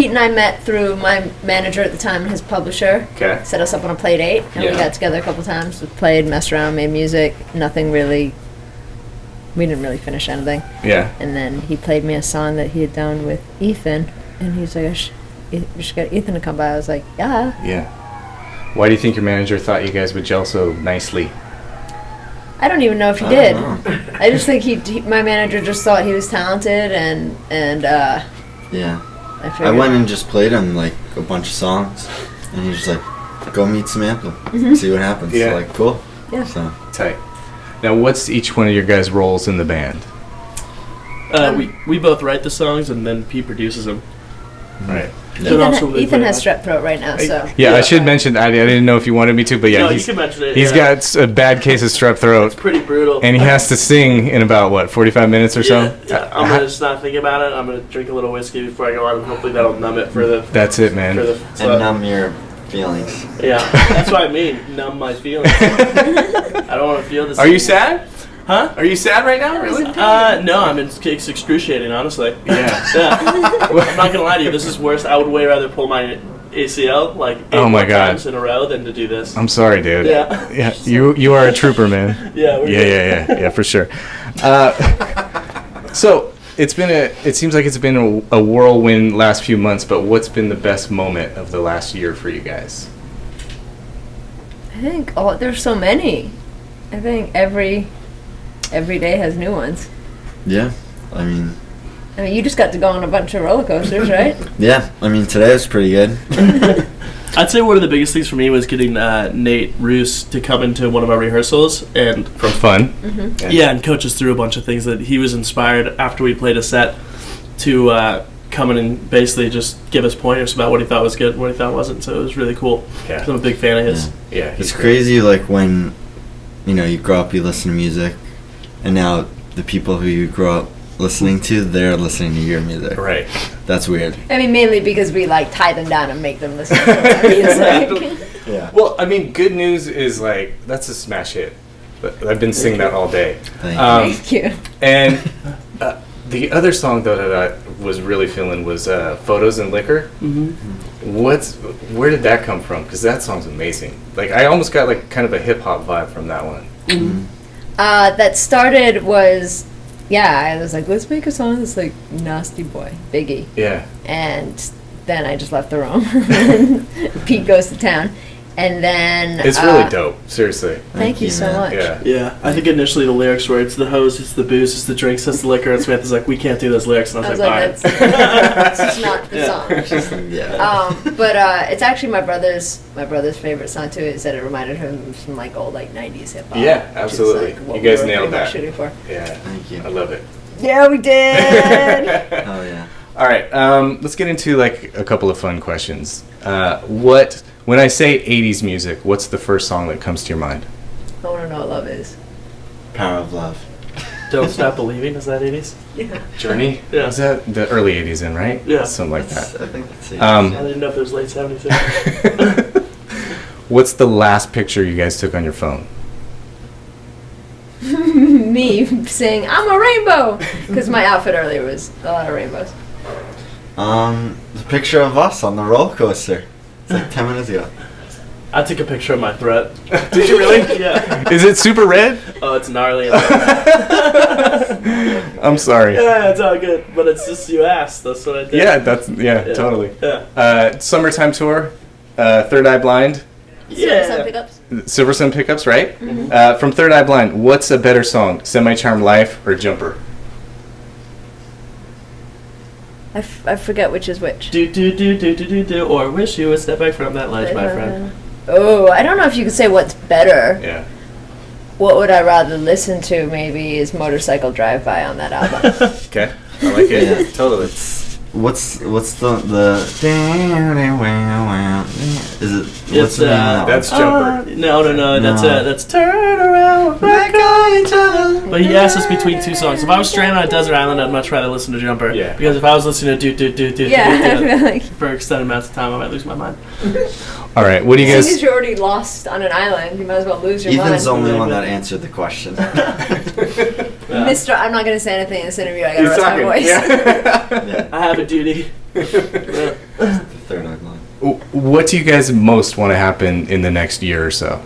Pete and I met through my manager at the time and his publisher. Okay. Set us up on a play date, and we got together a couple times. We played, messed around, made music. Nothing really. We didn't really finish anything. Yeah. And then he played me a song that he had done with Ethan, and he's like, "We should get Ethan to come by." I was like, "Yeah." Yeah. Why do you think your manager thought you guys would gel so nicely? I don't even know if he did. I just think my manager just thought he was talented, and yeah. I went and just played him like a bunch of songs, and he was just like, "Go meet Samantha, see what happens." Yeah. So, like, cool. Yeah. So Tight. Now, what's each one of your guys' roles in the band? We both write the songs, and then Pete produces them. Right. Ethan has strep throat right now, so. Yeah, I should mention, I didn't know if you wanted me to, but yeah, no, you can mention it. He's got a bad case of strep throat. It's pretty brutal. And he has to sing in about, 45 minutes or so? Yeah. I'm going to just not think about it. I'm going to drink a little whiskey before I go on, and hopefully that'll numb it for the... That's it, man. And numb your feelings. Yeah, that's what I mean, numb my feelings. I don't want to feel this. Are you sad? Huh? Are you sad right now, really? No, it's excruciating, honestly. Yeah. I'm not gonna lie to you. This is worse. I would way rather pull my ACL like 8 more times in a row than to do this. I'm sorry, dude. Yeah. Yeah. You are a trooper, man. Yeah. Yeah, for sure. So it seems like it's been a whirlwind last few months. But what's been the best moment of the last year for you guys? I think there's so many. I think every day has new ones. Yeah, I mean, you just got to go on a bunch of roller coasters, right? Yeah, I mean, today was pretty good. I'd say one of the biggest things for me was getting Nate Roos to come into one of our rehearsals and from fun. Mm-hmm. Yeah, and coach us through a bunch of things that he was inspired after we played a set to come in and basically just give us pointers about what he thought was good and what he thought wasn't. So it was really cool. Yeah, 'cause I'm a big fan of his. Yeah, it's crazy. Like when you grow up, you listen to music. And now the people who you grew up listening to, they're listening to your music. Right. That's weird. I mean, mainly because we tie them down and make them listen to our music. Yeah. Well, I mean, Good News is that's a smash hit. But I've been singing that all day. Thank you. And the other song though that I was really feeling was Photos and Liquor. Mm-hmm. Where did that come from? Because that song's amazing. I almost got kind of a hip hop vibe from that one. Mm-hmm. That started was, I was like, let's make a song that's Nasty Boy, Biggie. Yeah. And then I just left the room. Pete goes to town. And then... It's really dope, seriously. Thank you so much. Yeah, I think initially the lyrics were, it's the hose, it's the booze, it's the drinks, it's the liquor, and Samantha's like, we can't do those lyrics. And I was like, all right. That's just not the song. Yeah. But it's actually my brother's favorite song too. He said it reminded him of some old 90s hip hop. Yeah, absolutely. You guys nailed that. Shooting for. Yeah, thank you. I love it. Yeah, we did. Oh yeah. All right, let's get into a couple of fun questions. When I say 80s music, what's the first song that comes to your mind? I want to know what love is. Power of Love. Don't Stop Believing, is that 80s? Yeah. Journey? Yeah. Is that the early 80s then, right? Yeah. Something like that. I think that's it. I didn't know if it was late 70s. What's the last picture you guys took on your phone? Me saying, I'm a rainbow! Because my outfit earlier was a lot of rainbows. The picture of us on the roller coaster. It's 10 minutes ago. I took a picture of my throat. Did you really? Yeah. Is it super red? Oh, it's gnarly. I'm sorry. Yeah, it's all good. But it's just you asked. That's what I did. Yeah, totally. Yeah. Summertime tour, Third Eye Blind. Silver Sun Pickups. Silver Sun Pickups, right? Mm-hmm. From Third Eye Blind, what's a better song, Semi-Charmed Life or Jumper? I forget which is which. Do, or wish you would step back from that ledge, my friend. Oh, I don't know if you could say what's better. Yeah. What would I rather listen to? Maybe is Motorcycle Drive-By on that album. Okay, I like it. Yeah. Totally. What's the is it? It's that's Jumper. No, that's Turn Around. But he asked us between two songs. If I was stranded on a desert island, I'd much rather listen to Jumper. Yeah. Because if I was listening to do I feel like for extended amounts of time, I might lose my mind. All right, what do you as soon guys? as you're already lost on an island, you might as well lose your Ethan's the mind. only one that answered the question. Mr. I'm not going to say anything in this interview. I got to He's rest my talking. voice. Yeah. Yeah. I have a duty. third eye blind. What do you guys most want to happen in the next year or so?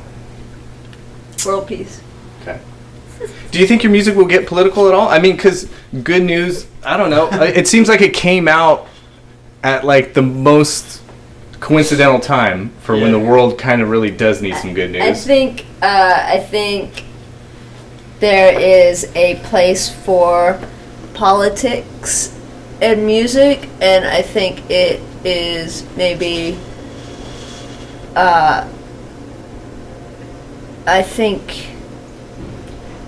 World peace. Okay. Do you think your music will get political at all? I mean, because Good News, I don't know. It seems like it came out at like the most coincidental time for when the world kind of really does need some good news. I think there is a place for politics in music, and I think it is maybe. I think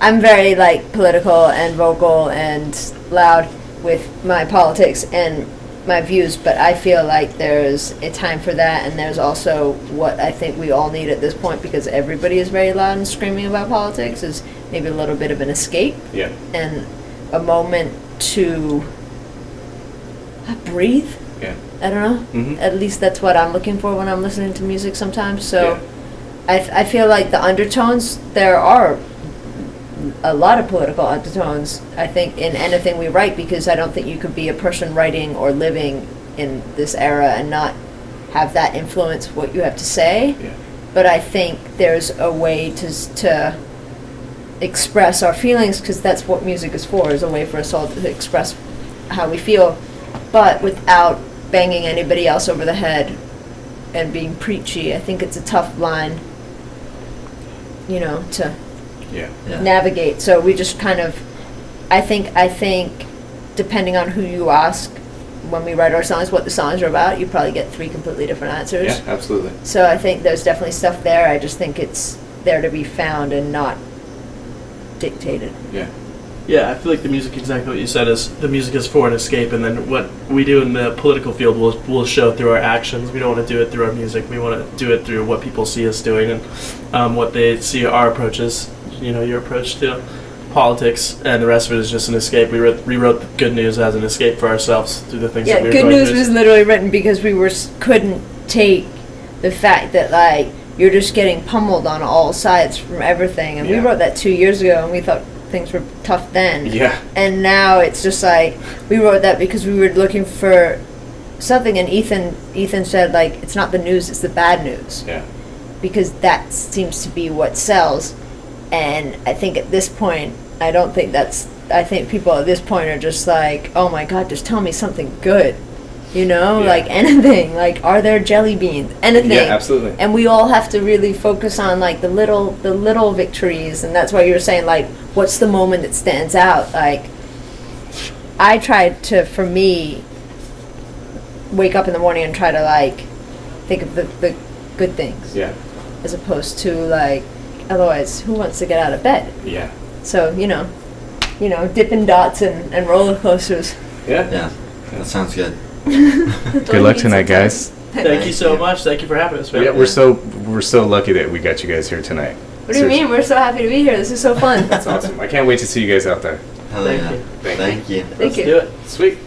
I'm very like political and vocal and loud with my politics and my views, but I feel like there's a time for that, and there's also what I think we all need at this point, because everybody is very loud and screaming about politics, is maybe a little bit of an escape and a moment to breathe. I don't know. At least that's what I'm looking for when I'm listening to music sometimes. So I feel like the undertones, there are a lot of political undertones, I think, in anything we write, because I don't think you could be a person writing or living in this era and not have that influence what you have to say. But I think there's a way to express our feelings, because that's what music is for, is a way for us all to express how we feel, but without banging anybody else over the head and being preachy. I think it's a tough line, to navigate. So we just kind of, I think depending on who you ask when we write our songs, what the songs are about, you probably get 3 completely different answers. Yeah, absolutely. So I think there's definitely stuff there. I just think it's there to be found and not dictated. Yeah, I feel like the music, exactly what you said, is the music is for an escape, and then what we do in the political field will show through our actions. We don't want to do it through our music. We want to do it through what people see us doing and what they see our approaches. Your approach to politics, and the rest of it is just an escape. We rewrote Good News as an escape for ourselves through the things that we were Good going News through. was literally written because we couldn't take the fact that like you're just getting pummeled on all sides from everything, and we wrote that 2 years ago, and we thought things were tough then. And now it's just like we wrote that because we were looking for something, and Ethan said like it's not the news, it's the bad news. Because that seems to be what sells. And I think at this point, I think people at this point are just like, oh my God, just tell me something good. Like anything. Like, are there jelly beans? Anything. Yeah, absolutely. And we all have to really focus on like the little victories, and that's why you were saying like, what's the moment that stands out? Like, I tried to, for me, wake up in the morning and try to like think of the good things. As opposed to like, otherwise, who wants to get out of bed? So Dippin' Dots and roller coasters. Yeah, that sounds good. Good luck tonight, guys. Thank you so much. Thank you for having us, man. Yeah, we're so lucky that we got you guys here tonight. What do you mean? We're so happy to be here. This is so fun. That's awesome. I can't wait to see you guys out there. Hell Thank yeah. you. Thank you. Thank you. Thank you. Let's do it. Sweet.